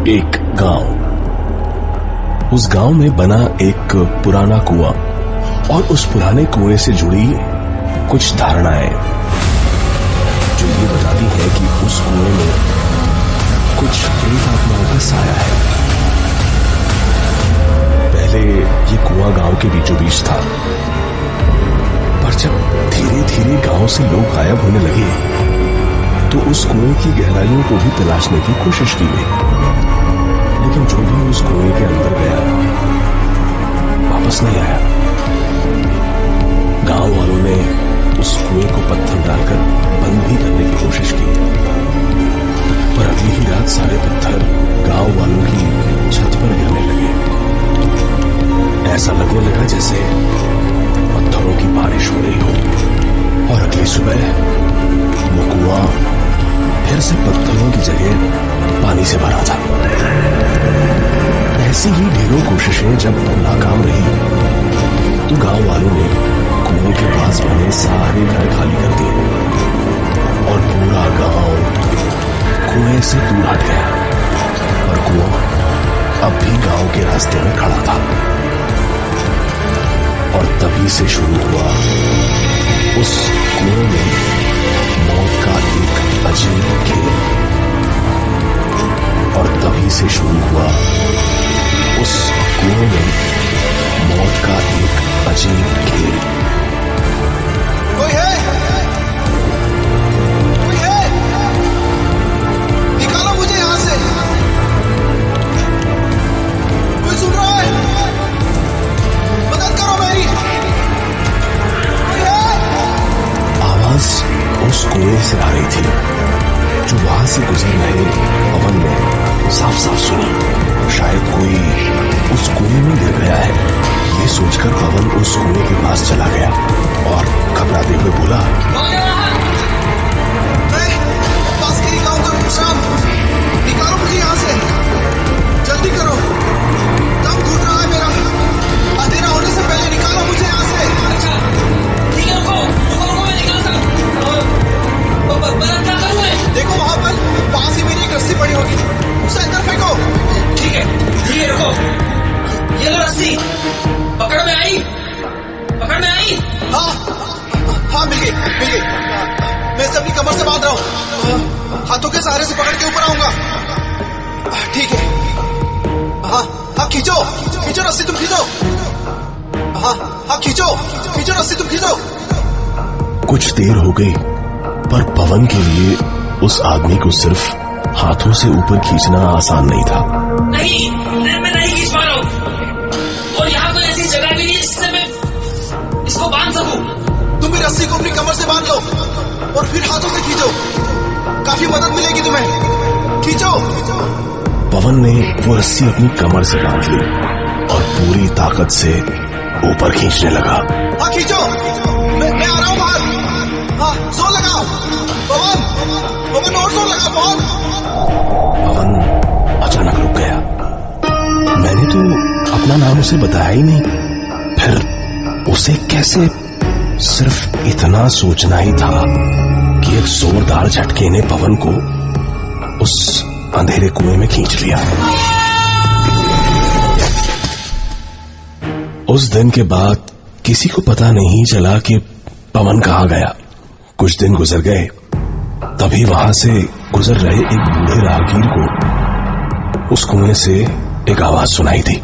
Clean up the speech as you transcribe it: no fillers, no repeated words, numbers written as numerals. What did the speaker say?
एक गांव। उस गांव में बना एक पुराना कुआं और उस पुराने कुएं से जुड़ी कुछ धारणाएं जो ये बताती है कि उस कुएं में कुछ प्रेत आत्माओं का साया है। पहले ये कुआं गांव के बीचों बीच था, पर जब धीरे धीरे गांव से लोग गायब होने लगे तो उस कुएं की गहराइयों को भी तलाशने की कोशिश की गई, लेकिन जो भी उस कुएं के अंदर गया वापस नहीं आया। गांव वालों ने उस कुएं को पत्थर डालकर बंद भी करने की कोशिश की, पर अगली ही रात सारे पत्थर गांव वालों की छत पर गिरने लगे। ऐसा लगने लगा जैसे पत्थरों की बारिश हो रही हो। और अगली सुबह वो कुआं फिर से पत्थरों की जगह पानी से भरा था। ऐसी ही ढेरों कोशिशें जब नाकाम रही तो गांव वालों ने कुएं के पास बने सारे घर खाली कर दिए और पूरा गांव कुएं से दूर हट गया। और कुआं अब भी गांव के रास्ते में खड़ा था। और तभी से शुरू हुआ उस कुएं में मौत का एक अजीब खेल। और तभी से शुरू हुआ उस कुएं में मौत का एक अजीब खेल। कोई है? कोई है? निकालो मुझे यहां से। कोई सुन रहा है? मदद करो मेरी। कोई है? आवाज उस कुएं से आ रही थी जो वहां से गुजर रहे पवन ने साफ साफ सुनी। शायद कोई उस कुएं में गिर गया है। ये सोचकर पवन उस कुएं के पास चला गया और घबराते हुए बोला, पास के गांव का श्याम, निकालो मुझे यहाँ से, जल्दी करो, दम घुट रहा है मेरा, अंधेरा होने से पहले निकालो मुझे यहाँ से। अच्छा ठीक है, रुको मैं निकालता हूँ। क्या करूँ मैं? देखो वहां पर पास ही मेरी एक रस्सी पड़ी होगी, उसे अंदर फेंको। ठीक है रुको, ये लो रस्सी, पकड़ में आई? हाँ मिल गई। मैं इसे अपनी कमर से बांध रहा हूँ, हाथों के सहारे से पकड़ के ऊपर आऊंगा। ठीक है। हाँ खींचो रस्सी, तुम खींचो। हाँ खींचो रस्सी, तुम खींचो। कुछ देर हो गई, पर पवन के लिए उस आदमी को सिर्फ हाथों से ऊपर खींचना आसान नहीं था। नहीं, मैं नहीं खींच पा रहा हूँ, और यहाँ कोई ऐसी जगह भी नहीं है जिससे मैं इसको बांध सकूं। तुम भी रस्सी को अपनी कमर से बांध लो और फिर हाथों से खींचो, काफी मदद मिलेगी तुम्हें। खींचो। पवन ने वो रस्सी अपनी कमर से बांध ली और पूरी ताकत से ऊपर खींचने लगा। हाँ खींचो, मैं आ रहा हूँ बाहर। हाँ जोर लगाओ पवन, और जोर लगा पवन अचानक रुक गया। मैंने तो अपना नाम उसे बताया ही नहीं, फिर उसे कैसे सिर्फ इतना सोचना ही था कि एक जोरदार झटके ने पवन को उस अंधेरे कुएं में खींच लिया। उस दिन के बाद किसी को पता नहीं चला कि पवन कहाँ गया। कुछ दिन गुजर गए, तभी वहां से गुजर रहे एक बूढ़े राहगीर को उस कुएं से एक आवाज सुनाई दी।